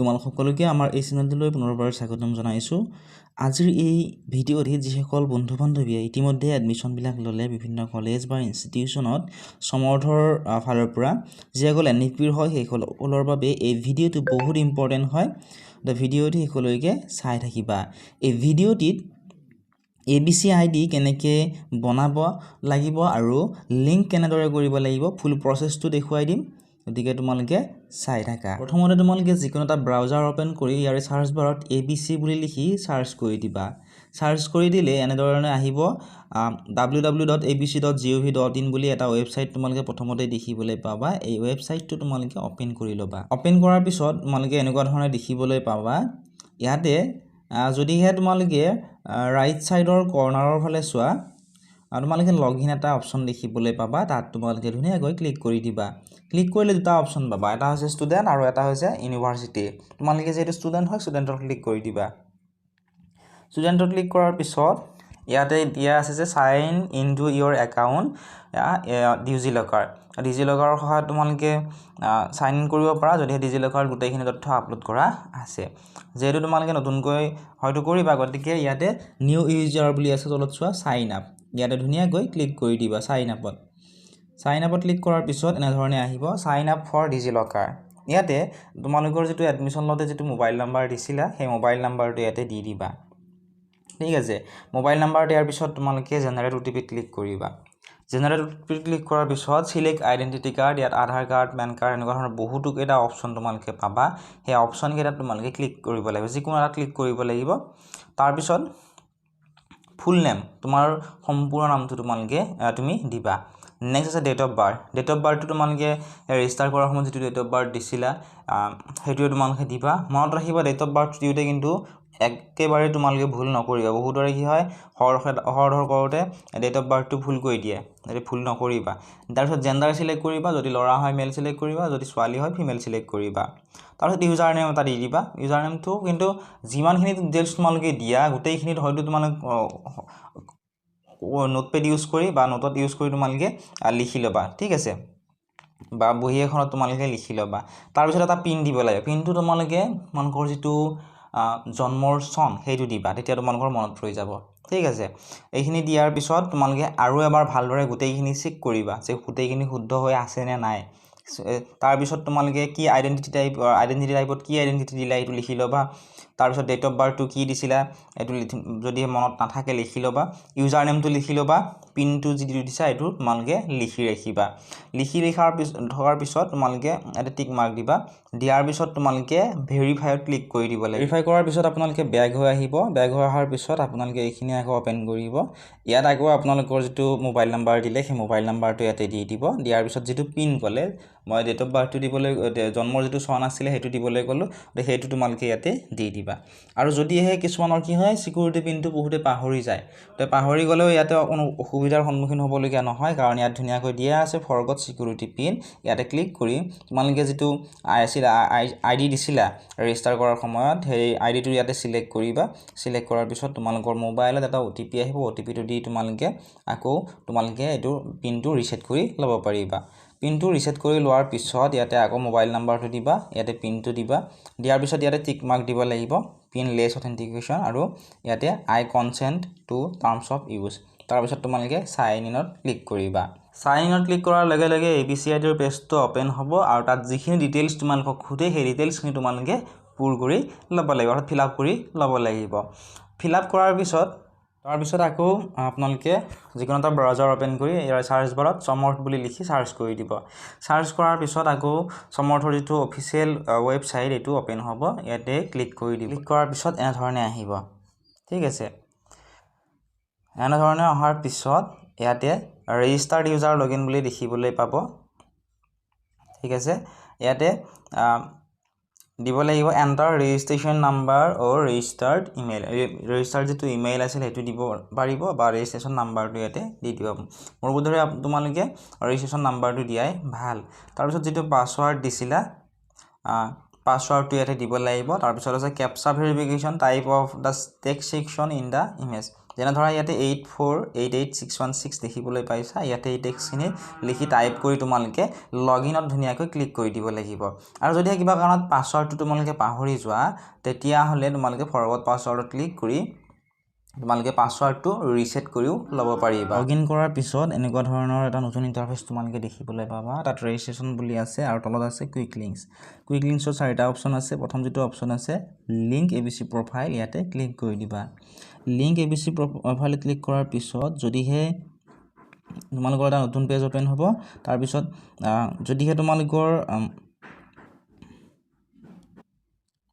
তোমালোক সকলোকে আমাৰ এই চেনেলটোলৈ পুনৰবাৰ স্বাগতম জনাইছোঁ। আজিৰ এই ভিডিঅ'ত যিসকল বন্ধু বান্ধৱীয়ে ইতিমধ্যে এডমিশ্যনবিলাক ল'লে বিভিন্ন কলেজ বা ইনষ্টিটিউশ্যনত সমৰ্থৰ ফালৰ পৰা যিসকল NEPৰ হয় সেইসকলৰ বাবে এই ভিডিঅ'টো বহুত ইম্পৰ্টেণ্ট হয়। ভিডিঅ'টো শেষলৈকে চাই থাকিবা। এই ভিডিঅ'টিত ABC ID কেনেকৈ বনাব লাগিব আৰু লিংক কেনেদৰে কৰিব লাগিব ফুল প্ৰচেছটো দেখুৱাই দিম। গতিকে তোমালোকে চাই থাকা। প্ৰথমতে তোমালোকে যিকোনো এটা ব্ৰাউজাৰ ওপেন কৰি ইয়াৰ সাৰ্চ বাৰত ABC বুলি লিখি সাৰ্চ কৰি দিবা। সাৰ্চ কৰি দিলে এনেধৰণে আহিব www.abc.gov.in বুলি এটা ৱেবছাইট তোমালোকে প্ৰথমতে দেখিবলৈ পাবা। এই ৱেবছাইটটো তোমালোকে ওপেন কৰি ল'বা। ওপেন কৰাৰ পিছত তোমালোকে এনেকুৱা ধৰণে দেখিবলৈ পাবা। ইয়াতে যদিহে তোমালোকে ৰাইট সাইডৰ কৰ্নাৰৰ ফালে চোৱা তোমালোকে লগইন এটা অপচন দেখিবলৈ পাবা। তাত তোমালোকে ধুনীয়াকৈ ক্লিক কৰি দিবা। ক্লিক কৰিলে দুটা অপচন পাবা, এটা হৈছে ষ্টুডেণ্ট আৰু এটা হৈছে ইউনিভাৰ্চিটি। তোমালোকে যেহেতু ষ্টুডেণ্ট হয় ষ্টুডেণ্টত ক্লিক কৰি দিবা। ষ্টুডেণ্টত ক্লিক কৰাৰ পিছত ইয়াতে দিয়া আছে যে সাইন ইনটু ইয়ৰ একাউণ্ট ডিজিলকাৰ। ডিজিলকাৰৰ সহায়ত তোমালোকে সাইন ইন কৰিব পাৰা যদিহে ডিজিলকাৰত গোটেইখিনি তথ্য আপলোড কৰা আছে। যেহেতু তোমালোকে নতুনকৈ হয়তো কৰিবা, গতিকে ইয়াতে নিউ ইউজাৰ বুলি আছে তলত চোৱা সাইন আপ। ইয়াতে ধুনীয়াকৈ ক্লিক কৰি দিবা সাইন আপত। সাইন আপত ক্লিক কৰাৰ পিছত এনেধৰণে আহিব সাইন আপ ফৰ ডিজিলকাৰ। ইয়াতে তোমালোকৰ যিটো এডমিশ্যন লওঁতে যিটো মোবাইল নাম্বাৰ দিছিলা সেই মোবাইল নাম্বাৰটো ইয়াতে দি দিবা। ঠিক আছে, মোবাইল নাম্বাৰ দিয়াৰ পিছত তোমালোকে জেনেৰেট OTP ক্লিক কৰিবা। জেনেৰেট OTP ক্লিক কৰাৰ পিছত চিলেক্ট আইডেণ্টিটি কাৰ্ড, ইয়াত আধাৰ কাৰ্ড, পেন কাৰ্ড এনেকুৱা ধৰণৰ বহুতো কেইটা অপশ্যন তোমালোকে পাবা। সেই অপশ্যন কেইটাত তোমালোকে ক্লিক কৰিব লাগিব, যিকোনো এটা ক্লিক কৰিব লাগিব। তাৰপিছত ফুল নেম, তোমাৰ সম্পূৰ্ণ নামটো তুমি দিবা। নেক্সট আছে date of birth. Date of বাৰ্থটো তোমালোকে ৰেজিষ্টাৰ কৰাৰ সময়ত যিটো ডেট অফ বাৰ্থ দিছিলা সেইটোৱে তোমালোকে দিবা। মনত ৰাখিবা ডেট অফ বাৰ্থ দিওঁতে কিন্তু একেবাৰে তোমালোকে ভুল নকৰিবা। বহুতৰে কি হয় হৰধৰ কৰোঁতে ডেট অফ বাৰ্থটো ভুল কৰি দিয়ে, সেইটো ভুল নকৰিবা। তাৰপিছত জেণ্ডাৰ চিলেক্ট কৰিবা, যদি ল'ৰা হয় মেল চিলেক্ট কৰিবা, যদি ছোৱালী হয় ফিমেল চিলেক্ট কৰিবা। তাৰপিছত ইউজাৰ নেম এটা দি দিবা। ইউজাৰ নেমটো কিন্তু যিমানখিনি ডিটেইলছ তোমালোকে দিয়া গোটেইখিনিত হয়তো তোমালোক নোটপেড ইউজ কৰি বা নোটত ইউজ কৰি তোমালোকে লিখি ল'বা। ঠিক আছে, বা বহী এখনত তোমালোকে লিখি ল'বা। তাৰপিছত এটা পিন দিব লাগে। পিনটো তোমালোকৰ যিটো জন্মৰ চন সেইটো দিবা, তেতিয়া তোমালোকৰ মনত ৰৈ যাব। ঠিক আছে, এইখিনি দিয়াৰ পিছত তোমালোকে আৰু এবাৰ ভালদৰে গোটেইখিনি চেক কৰিবা যে গোটেইখিনি শুদ্ধ হৈ আছে নে নাই। তাৰপিছত তোমালোকে কি আইডেণ্টিটি টাইপত কি আইডেণ্টিটি দিলা সেইটো লিখি ল'বা। তাৰপিছত ডেট অফ বাৰ্থটো কি দিছিলা এইটো যদি মনত নাথাকে লিখি ল'বা। ইউজাৰ নেমটো লিখি ল'বা। পিনটো যিটো দিছা এইটো তোমালোকে লিখি ৰাখিবা। লিখি থকাৰ পিছত তোমালোকে এটা টিক মাৰ্ক দিবা। দিয়াৰ পিছত তোমালোকে ভেৰিফাইত ক্লিক কৰি দিব লাগিব। ভেৰিফাই কৰাৰ পিছত আপোনালোকে বেক হৈ আহিব। বেক হৈ অহাৰ পিছত আপোনালোকে এইখিনি আকৌ ওপেন কৰিব। ইয়াত আকৌ আপোনালোকৰ যিটো মোবাইল নাম্বাৰ দিলে সেই মোবাইল নাম্বাৰটো ইয়াতে দি দিব। দিয়াৰ পিছত যিটো পিন ক'লে মই ডেট অফ বাৰ্থটো দিবলৈ জন্মৰ যিটো চন আছিলে সেইটো দিবলৈ ক'লোঁ, সেইটো তোমালোকে ইয়াতে দি দিবা। আৰু যদিহে কিছুমানৰ কি হয় চিকিউৰিটি পিনটো বহুতে পাহৰি যায়, তো পাহৰি গ'লেও ইয়াতে কোনো অসুবিধাৰ সন্মুখীন হ'বলগীয়া নহয়, কাৰণ ইয়াত ধুনীয়াকৈ দিয়া আছে ফৰগট চিকিউৰিটি পিন। ইয়াতে ক্লিক কৰি তোমালোকে যিটো ID দিছিলা ৰেজিষ্টাৰ কৰাৰ সময়ত সেই IDটো ইয়াতে চিলেক্ট কৰিবা। চিলেক্ট কৰাৰ পিছত তোমালোকৰ মোবাইলত এটা OTP আহিব। OTPটো দি তোমালোকে এইটো পিনটো ৰিছেট কৰি ল'ব পাৰিবা। পিনটো ৰিছেট কৰি লোৱাৰ পিছত ইয়াতে আকৌ মোবাইল নাম্বাৰটো দিবা, ইয়াতে পিনটো দিবা। দিয়াৰ পিছত ইয়াতে টিক মাৰ্ক দিব লাগিব পিন লেছ অথেণ্টিকেশ্যন আৰু ইয়াতে I consent to terms of use. তাৰপিছত তোমালোকে সাইন ইনত ক্লিক কৰিবা। সাইন ইনত ক্লিক কৰাৰ লগে লগে ABC IDৰ পেজটো ওপেন হ'ব আৰু তাত যিখিনি ডিটেইলছ তোমালোকক সোধে সেই ডিটেইলছখিনি তোমালোকে পূৰ কৰি ল'ব লাগিব, অৰ্থাৎ ফিল আপ কৰি ল'ব লাগিব। ফিল আপ কৰাৰ পিছত তাৰপিছত আকৌ আপোনালোকে যিকোনো এটা ব্ৰাউজাৰ ওপেন কৰি ইয়াৰ সাৰ্চ বাৰত সমৰ্থ বুলি লিখি সাৰ্চ কৰি দিব। সাৰ্চ কৰাৰ পিছত আকৌ সমৰ্থৰ যিটো অফিচিয়েল ৱেবছাইট এইটো ওপেন হ'ব। ইয়াতে ক্লিক কৰি দিব। ক্লিক কৰাৰ পিছত এনেধৰণে আহিব। ঠিক আছে, এনেধৰণে অহাৰ পিছত ইয়াতে ৰেজিষ্টাৰ্ড ইউজাৰ লগইন বুলি দেখিবলৈ পাব। ঠিক আছে, ইয়াতে দিব লাগিব এণ্টাৰ ৰেজিষ্ট্ৰেশ্যন নাম্বাৰ অৰ ৰেজিষ্টাৰ্ড ইমেইল। ৰেজিষ্টাৰ্ড যিটো ইমেইল আছিল সেইটো দিব পাৰিব বা ৰেজিষ্ট্ৰেশ্যন নাম্বাৰটো ইয়াতে দি দিব। মোৰ বোধেৰে তোমালোকে ৰেজিষ্ট্ৰেশ্যন নাম্বাৰটো দিয়াই ভাল। তাৰপিছত যিটো পাছৱাৰ্ড দিছিলা পাছৱৰ্ডটো ইয়াতে দিব লাগিব তাৰপিছত আছে captcha verification type of the text section in the image যেনে ধৰা ইয়াতে 8488616 দেখিবলৈ পাইছা ইয়াতে এই টেক্সটখিনি লিখি টাইপ কৰি তোমালোকে লগইনত ধুনীয়াকৈ ক্লিক কৰি দিব লাগিব আৰু যদি কিবা কাৰণত পাছৱৰ্ডটো তোমালোকে পাহৰি যোৱা তেতিয়াহ'লে তোমালোকে ফৰৱাৰ্ড পাছৱৰ্ডত ক্লিক কৰি তোমালোকে পাছৱৰ্ডটো ৰিছেট কৰিও ল'ব পাৰিবা লগইন কৰাৰ পিছত এনেকুৱা ধৰণৰ এটা নতুন ইন্টাৰফেচ তোমালোকে দেখিবলৈ পাবা তাত ৰেজিষ্ট্ৰেচন বুলি আছে আৰু তলত আছে কুইক লিংকছৰ চাৰিটা অপচন আছে প্ৰথম যেটো অপচন আছে লিংক এবিচি প্ৰফাইল ইয়াতে ক্লিক কৰি দিবা লিংক এবিচি প্ৰফাইল ক্লিক কৰাৰ পিছত যদিহে তোমালোকৰ এটা নতুন পেজ ওপেন হ'ব তাৰ পিছত যদিহে তোমালোকৰ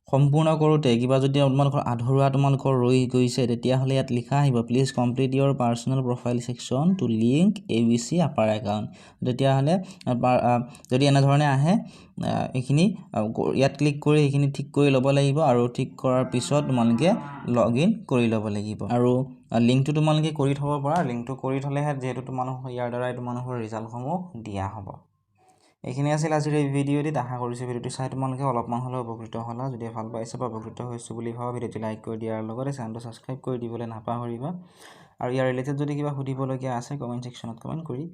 সম্পূৰ্ণ কৰোতে কিবা যদি তোমালোকৰ আধৰুৱা তোমালোকৰ ৰৈ গৈছে তেতিয়াহ'লে ইয়াত লিখা আহিব please complete your personal profile section to link ABC APAAR account তেতিয়াহ'লে যদি এনে ধৰণে আহে এইখিনি ইয়াত ক্লিক কৰি এইখিনি ঠিক কৰি ল'ব লাগিব আৰু ঠিক কৰাৰ পিছত তোমালোকে লগইন কৰি ল'ব লাগিব আৰু লিংকটো তোমালোকে কৰি থব পাৰা লিংকটো কৰি থলেহে যেহেতু তোমালোকৰ ইয়াৰ দ্বাৰাই তোমালোকৰ ৰিজাল্টসমূহ দিয়া হ'ব এইখিনি আছিল আজিৰ এই ভিডিঅ'টিত আশা কৰিছোঁ ভিডিঅ'টো চাই তোমালোকে অলপমান হ'লেও উপকৃত হ'লা যদি ভাল পাইছা বা উপকৃত হৈছো বুলি ভাবা ভিডিঅ'টো লাইক কৰি দিয়াৰ লগতে চেনেলটো ছাবস্ক্ৰাইব কৰি দিবলৈ নাপাহৰিবা আৰু ইয়াৰ ৰিলেটেড যদি কিবা সুধিবলগীয়া আছে কমেণ্ট সেকশ্যনত কমেণ্ট কৰি